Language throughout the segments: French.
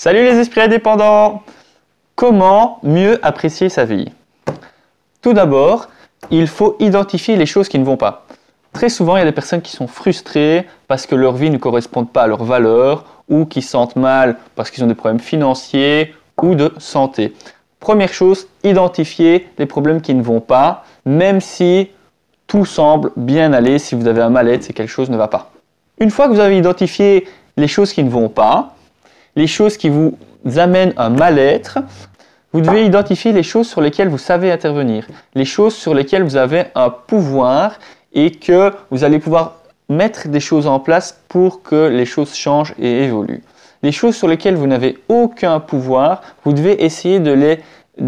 Salut les esprits indépendants! Comment mieux apprécier sa vie? Tout d'abord, il faut identifier les choses qui ne vont pas. Très souvent, il y a des personnes qui sont frustrées parce que leur vie ne correspond pas à leurs valeurs ou qui se sentent mal parce qu'ils ont des problèmes financiers ou de santé. Première chose, identifier les problèmes qui ne vont pas, même si tout semble bien aller. Si vous avez un mal-être, c'est quelque chose ne va pas. Une fois que vous avez identifié les choses qui ne vont pas, les choses qui vous amènent un mal-être, vous devez identifier les choses sur lesquelles vous savez intervenir, les choses sur lesquelles vous avez un pouvoir et que vous allez pouvoir mettre des choses en place pour que les choses changent et évoluent. Les choses sur lesquelles vous n'avez aucun pouvoir, vous devez essayer de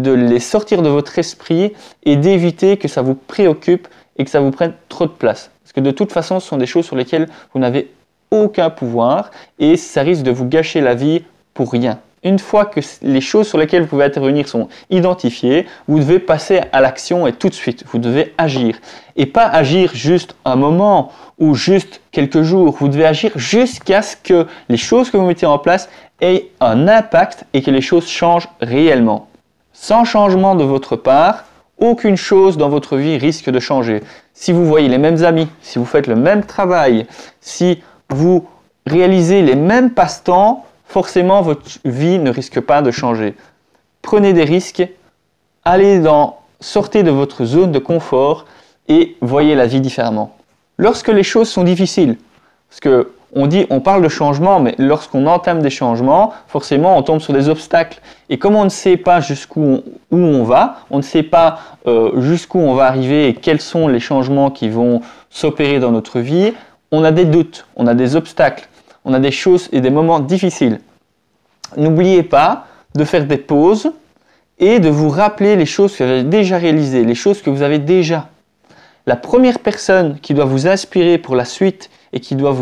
les sortir de votre esprit et d'éviter que ça vous préoccupe et que ça vous prenne trop de place. Parce que de toute façon, ce sont des choses sur lesquelles vous n'avez aucun pouvoir et ça risque de vous gâcher la vie pour rien. Une fois que les choses sur lesquelles vous pouvez intervenir sont identifiées, vous devez passer à l'action et tout de suite, vous devez agir. Et pas agir juste un moment ou juste quelques jours, vous devez agir jusqu'à ce que les choses que vous mettez en place aient un impact et que les choses changent réellement. Sans changement de votre part, aucune chose dans votre vie risque de changer. Si vous voyez les mêmes amis, si vous faites le même travail, si vous réalisez les mêmes passe-temps, forcément votre vie ne risque pas de changer. Prenez des risques, sortez de votre zone de confort et voyez la vie différemment. Lorsque les choses sont difficiles, parce qu'on parle de changement, mais lorsqu'on entame des changements, forcément on tombe sur des obstacles. Et comme on ne sait pas où on va, on ne sait pas jusqu'où on va arriver et quels sont les changements qui vont s'opérer dans notre vie, on a des doutes, on a des obstacles, on a des choses et des moments difficiles. N'oubliez pas de faire des pauses et de vous rappeler les choses que vous avez déjà réalisées, les choses que vous avez déjà. La première personne qui doit vous inspirer pour la suite et qui doit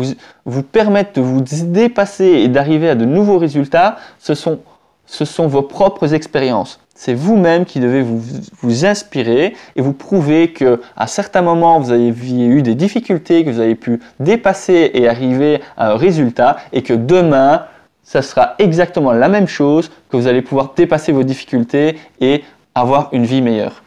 vous permettre de vous dépasser et d'arriver à de nouveaux résultats, ce sont vos propres expériences. C'est vous-même qui devez vous inspirer et vous prouver qu'à certains moments, vous avez eu des difficultés, que vous avez pu dépasser et arriver à un résultat et que demain, ça sera exactement la même chose, que vous allez pouvoir dépasser vos difficultés et avoir une vie meilleure.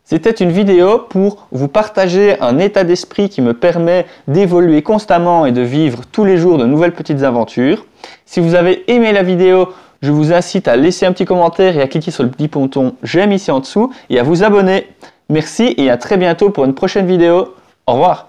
C'était une vidéo pour vous partager un état d'esprit qui me permet d'évoluer constamment et de vivre tous les jours de nouvelles petites aventures. Si vous avez aimé la vidéo, je vous incite à laisser un petit commentaire et à cliquer sur le petit bouton j'aime ici en dessous et à vous abonner. Merci et à très bientôt pour une prochaine vidéo. Au revoir.